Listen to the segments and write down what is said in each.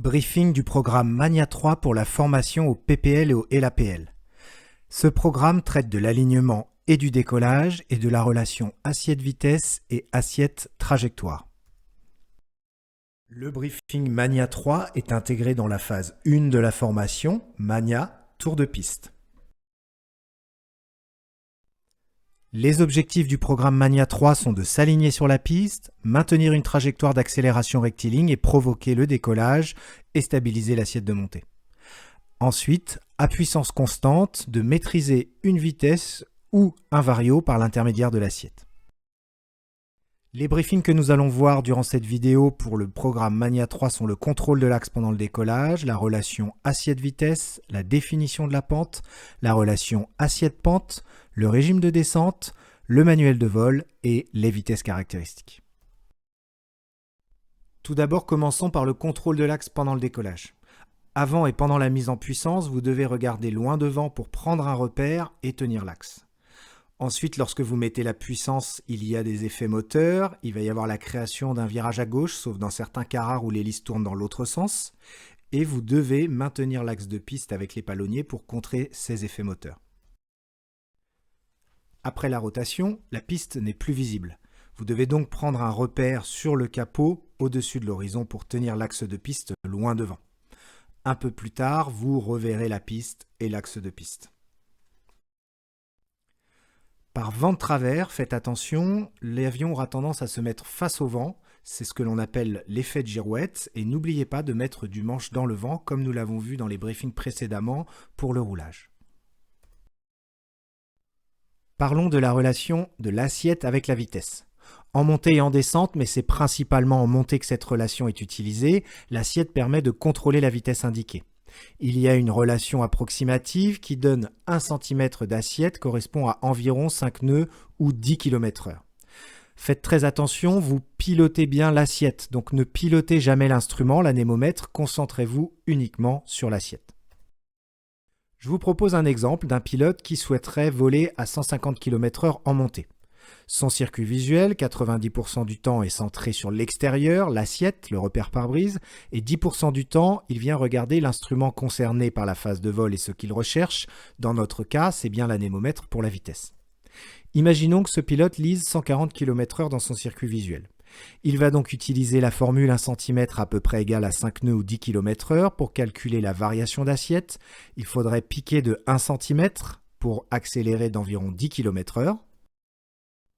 Briefing du programme Mania 3 pour la formation au PPL et au LAPL. Ce programme traite de l'alignement et du décollage et de la relation assiette-vitesse et assiette-trajectoire. Le briefing Mania 3 est intégré dans la phase 1 de la formation Mania Tour de piste. Les objectifs du programme Mania 3 sont de s'aligner sur la piste, maintenir une trajectoire d'accélération rectiligne et provoquer le décollage et stabiliser l'assiette de montée. Ensuite, à puissance constante, de maîtriser une vitesse ou un vario par l'intermédiaire de l'assiette. Les briefings que nous allons voir durant cette vidéo pour le programme Mania 3 sont le contrôle de l'axe pendant le décollage, la relation assiette-vitesse, la définition de la pente, la relation assiette-pente, le régime de descente, le manuel de vol et les vitesses caractéristiques. Tout d'abord, commençons par le contrôle de l'axe pendant le décollage. Avant et pendant la mise en puissance, vous devez regarder loin devant pour prendre un repère et tenir l'axe. Ensuite, lorsque vous mettez la puissance, il y a des effets moteurs. Il va y avoir la création d'un virage à gauche, sauf dans certains cas rares où l'hélice tourne dans l'autre sens. Et vous devez maintenir l'axe de piste avec les palonniers pour contrer ces effets moteurs. Après la rotation, la piste n'est plus visible. Vous devez donc prendre un repère sur le capot au-dessus de l'horizon pour tenir l'axe de piste loin devant. Un peu plus tard, vous reverrez la piste et l'axe de piste. Par vent de travers, faites attention, l'avion aura tendance à se mettre face au vent, c'est ce que l'on appelle l'effet de girouette, et n'oubliez pas de mettre du manche dans le vent comme nous l'avons vu dans les briefings précédemment pour le roulage. Parlons de la relation de l'assiette avec la vitesse. En montée et en descente, mais c'est principalement en montée que cette relation est utilisée, l'assiette permet de contrôler la vitesse indiquée. Il y a une relation approximative qui donne 1 cm d'assiette correspond à environ 5 nœuds ou 10 km/h. Faites très attention, vous pilotez bien l'assiette, donc ne pilotez jamais l'instrument, l'anémomètre, concentrez-vous uniquement sur l'assiette. Je vous propose un exemple d'un pilote qui souhaiterait voler à 150 km/h en montée. Son circuit visuel, 90% du temps, est centré sur l'extérieur, l'assiette, le repère pare-brise, et 10% du temps, il vient regarder l'instrument concerné par la phase de vol et ce qu'il recherche. Dans notre cas, c'est bien l'anémomètre pour la vitesse. Imaginons que ce pilote lise 140 km/h dans son circuit visuel. Il va donc utiliser la formule 1 cm à peu près égale à 5 nœuds ou 10 km/h pour calculer la variation d'assiette. Il faudrait piquer de 1 cm pour accélérer d'environ 10 km/h.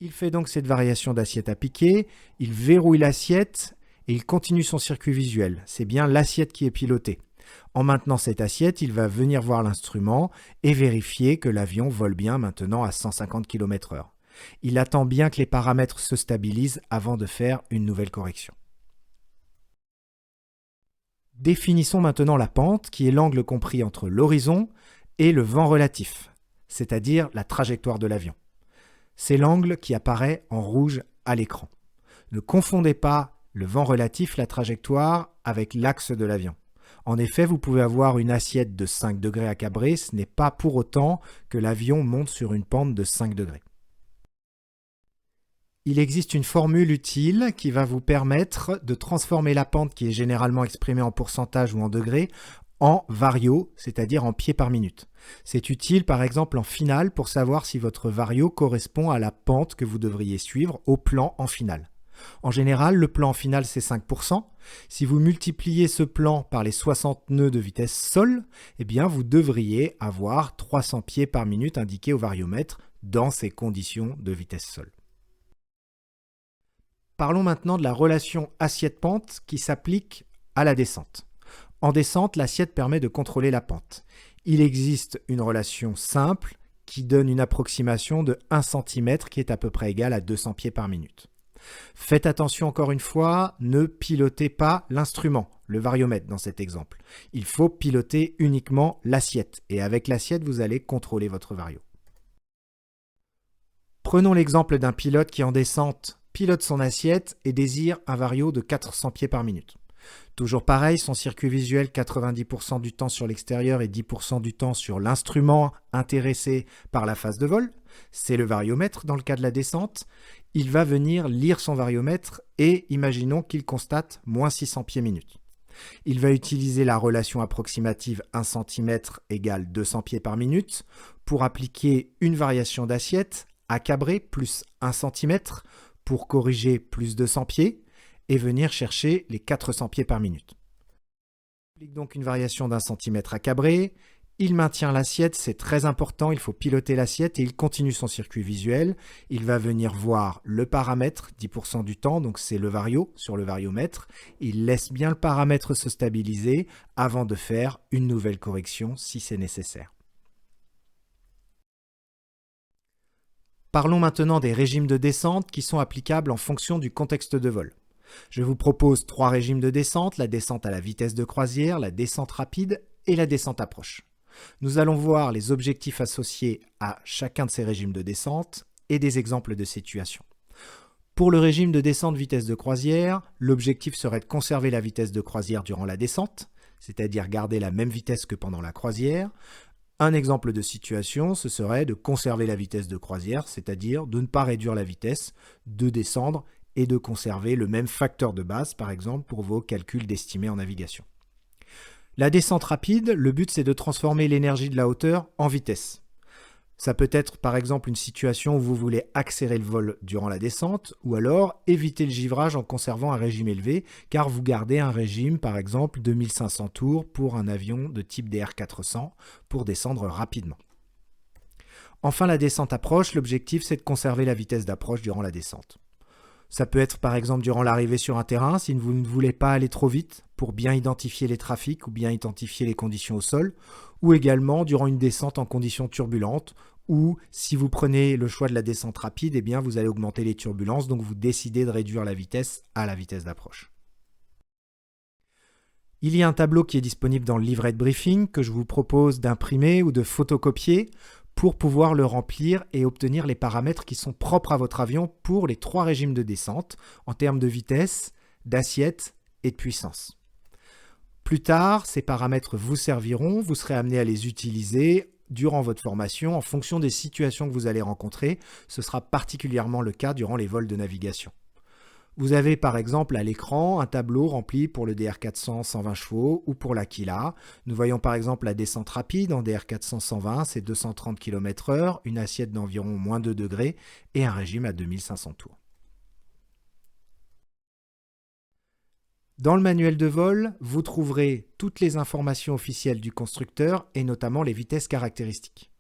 Il fait donc cette variation d'assiette à piquer, il verrouille l'assiette et il continue son circuit visuel. C'est bien l'assiette qui est pilotée. En maintenant cette assiette, il va venir voir l'instrument et vérifier que l'avion vole bien maintenant à 150 km/h. Il attend bien que les paramètres se stabilisent avant de faire une nouvelle correction. Définissons maintenant la pente, qui est l'angle compris entre l'horizon et le vent relatif, c'est-à-dire la trajectoire de l'avion. C'est l'angle qui apparaît en rouge à l'écran. Ne confondez pas le vent relatif, la trajectoire, avec l'axe de l'avion. En effet, vous pouvez avoir une assiette de 5 degrés à cabrer, ce n'est pas pour autant que l'avion monte sur une pente de 5 degrés. Il existe une formule utile qui va vous permettre de transformer la pente, qui est généralement exprimée en pourcentage ou en degrés, en vario, c'est-à-dire en pieds par minute. C'est utile par exemple en finale pour savoir si votre vario correspond à la pente que vous devriez suivre au plan en finale. En général, le plan en finale c'est 5%. Si vous multipliez ce plan par les 60 nœuds de vitesse sol, eh bien vous devriez avoir 300 pieds par minute indiqués au variomètre dans ces conditions de vitesse sol. Parlons maintenant de la relation assiette-pente qui s'applique à la descente. En descente, l'assiette permet de contrôler la pente. Il existe une relation simple qui donne une approximation de 1 cm qui est à peu près égale à 200 pieds par minute. Faites attention encore une fois, ne pilotez pas l'instrument, le variomètre dans cet exemple. Il faut piloter uniquement l'assiette et avec l'assiette, vous allez contrôler votre vario. Prenons l'exemple d'un pilote qui en descente pilote son assiette et désire un vario de 400 pieds par minute. Toujours pareil, son circuit visuel 90% du temps sur l'extérieur et 10% du temps sur l'instrument intéressé par la phase de vol. C'est le variomètre dans le cas de la descente. Il va venir lire son variomètre et imaginons qu'il constate moins 600 pieds minute. Il va utiliser la relation approximative 1 cm égale 200 pieds par minute pour appliquer une variation d'assiette à cabrer plus 1 cm pour corriger plus 200 pieds et venir chercher les 400 pieds par minute. Il applique donc une variation d'1 cm à cabrer. Il maintient l'assiette, c'est très important, il faut piloter l'assiette et il continue son circuit visuel. Il va venir voir le paramètre 10% du temps, donc c'est le vario sur le variomètre. Il laisse bien le paramètre se stabiliser avant de faire une nouvelle correction si c'est nécessaire. Parlons maintenant des régimes de descente qui sont applicables en fonction du contexte de vol. Je vous propose 3 régimes de descente, la descente à la vitesse de croisière, la descente rapide et la descente approche. Nous allons voir les objectifs associés à chacun de ces régimes de descente et des exemples de situations. Pour le régime de descente vitesse de croisière, l'objectif serait de conserver la vitesse de croisière durant la descente, c'est-à-dire garder la même vitesse que pendant la croisière. Un exemple de situation, ce serait de conserver la vitesse de croisière, c'est-à-dire de ne pas réduire la vitesse, de descendre et de conserver le même facteur de base, par exemple, pour vos calculs d'estimés en navigation. La descente rapide, le but c'est de transformer l'énergie de la hauteur en vitesse. Ça peut être par exemple une situation où vous voulez accélérer le vol durant la descente ou alors éviter le givrage en conservant un régime élevé car vous gardez un régime par exemple de 1500 tours pour un avion de type DR400 pour descendre rapidement. Enfin la descente approche, l'objectif c'est de conserver la vitesse d'approche durant la descente. Ça peut être par exemple durant l'arrivée sur un terrain, si vous ne voulez pas aller trop vite pour bien identifier les trafics ou bien identifier les conditions au sol, ou également durant une descente en conditions turbulentes, ou si vous prenez le choix de la descente rapide, eh bien vous allez augmenter les turbulences, donc vous décidez de réduire la vitesse à la vitesse d'approche. Il y a un tableau qui est disponible dans le livret de briefing que je vous propose d'imprimer ou de photocopier pour pouvoir le remplir et obtenir les paramètres qui sont propres à votre avion pour les 3 régimes de descente en termes de vitesse, d'assiette et de puissance. Plus tard, ces paramètres vous serviront, vous serez amené à les utiliser durant votre formation en fonction des situations que vous allez rencontrer. Ce sera particulièrement le cas durant les vols de navigation. Vous avez par exemple à l'écran un tableau rempli pour le DR400 120 chevaux ou pour l'Aquila. Nous voyons par exemple la descente rapide en DR400 120, c'est 230 km/h, une assiette d'environ moins 2 degrés et un régime à 2500 tours. Dans le manuel de vol, vous trouverez toutes les informations officielles du constructeur et notamment les vitesses caractéristiques.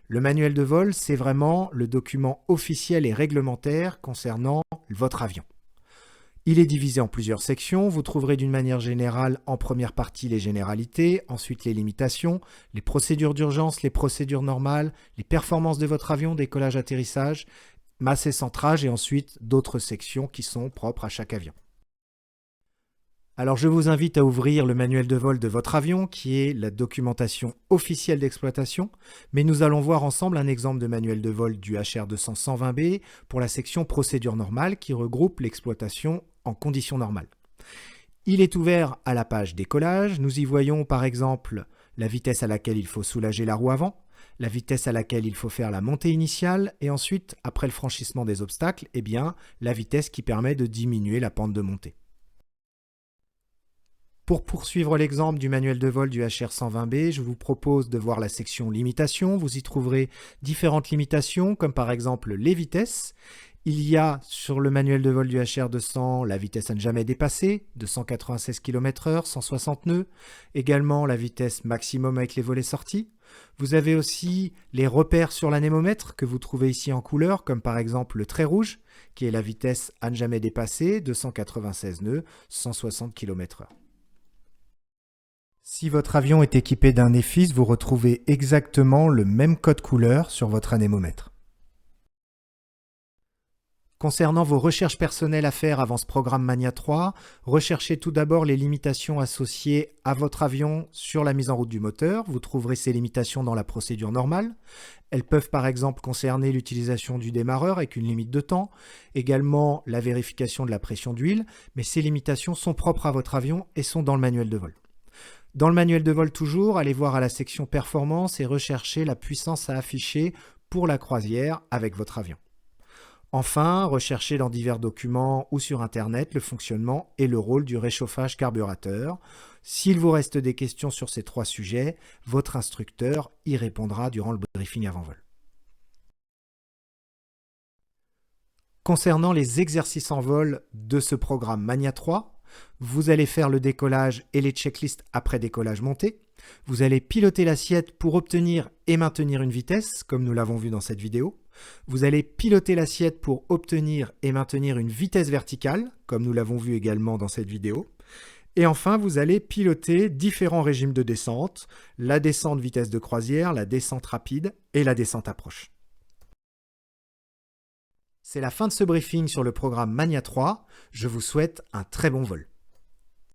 Le manuel de vol, c'est vraiment le document officiel et réglementaire concernant votre avion. Il est divisé en plusieurs sections. Vous trouverez d'une manière générale en première partie les généralités, ensuite les limitations, les procédures d'urgence, les procédures normales, les performances de votre avion, décollage, atterrissage, masse et centrage et ensuite d'autres sections qui sont propres à chaque avion. Alors je vous invite à ouvrir le manuel de vol de votre avion qui est la documentation officielle d'exploitation, mais nous allons voir ensemble un exemple de manuel de vol du HR200-120B pour la section procédure normale qui regroupe l'exploitation en conditions normales. Il est ouvert à la page décollage, nous y voyons par exemple la vitesse à laquelle il faut soulager la roue avant, la vitesse à laquelle il faut faire la montée initiale et ensuite, après le franchissement des obstacles, eh bien, la vitesse qui permet de diminuer la pente de montée. Pour poursuivre l'exemple du manuel de vol du HR120B, je vous propose de voir la section limitations. Vous y trouverez différentes limitations, comme par exemple les vitesses. Il y a sur le manuel de vol du HR200 la vitesse à ne jamais dépasser, de 196 km/h, 160 nœuds. Également la vitesse maximum avec les volets sortis. Vous avez aussi les repères sur l'anémomètre que vous trouvez ici en couleur, comme par exemple le trait rouge, qui est la vitesse à ne jamais dépasser, 296 nœuds, 160 km/h. Si votre avion est équipé d'un EFIS, vous retrouvez exactement le même code couleur sur votre anémomètre. Concernant vos recherches personnelles à faire avant ce programme Mania 3, recherchez tout d'abord les limitations associées à votre avion sur la mise en route du moteur. Vous trouverez ces limitations dans la procédure normale. Elles peuvent par exemple concerner l'utilisation du démarreur avec une limite de temps, également la vérification de la pression d'huile, mais ces limitations sont propres à votre avion et sont dans le manuel de vol. Dans le manuel de vol toujours, allez voir à la section performance et recherchez la puissance à afficher pour la croisière avec votre avion. Enfin, recherchez dans divers documents ou sur Internet le fonctionnement et le rôle du réchauffage carburateur. S'il vous reste des questions sur ces 3 sujets, votre instructeur y répondra durant le briefing avant vol. Concernant les exercices en vol de ce programme Mania 3, vous allez faire le décollage et les checklists après décollage monté. Vous allez piloter l'assiette pour obtenir et maintenir une vitesse, comme nous l'avons vu dans cette vidéo. Vous allez piloter l'assiette pour obtenir et maintenir une vitesse verticale, comme nous l'avons vu également dans cette vidéo. Et enfin, vous allez piloter différents régimes de descente, la descente vitesse de croisière, la descente rapide et la descente approche. C'est la fin de ce briefing sur le programme Mania 3. Je vous souhaite un très bon vol.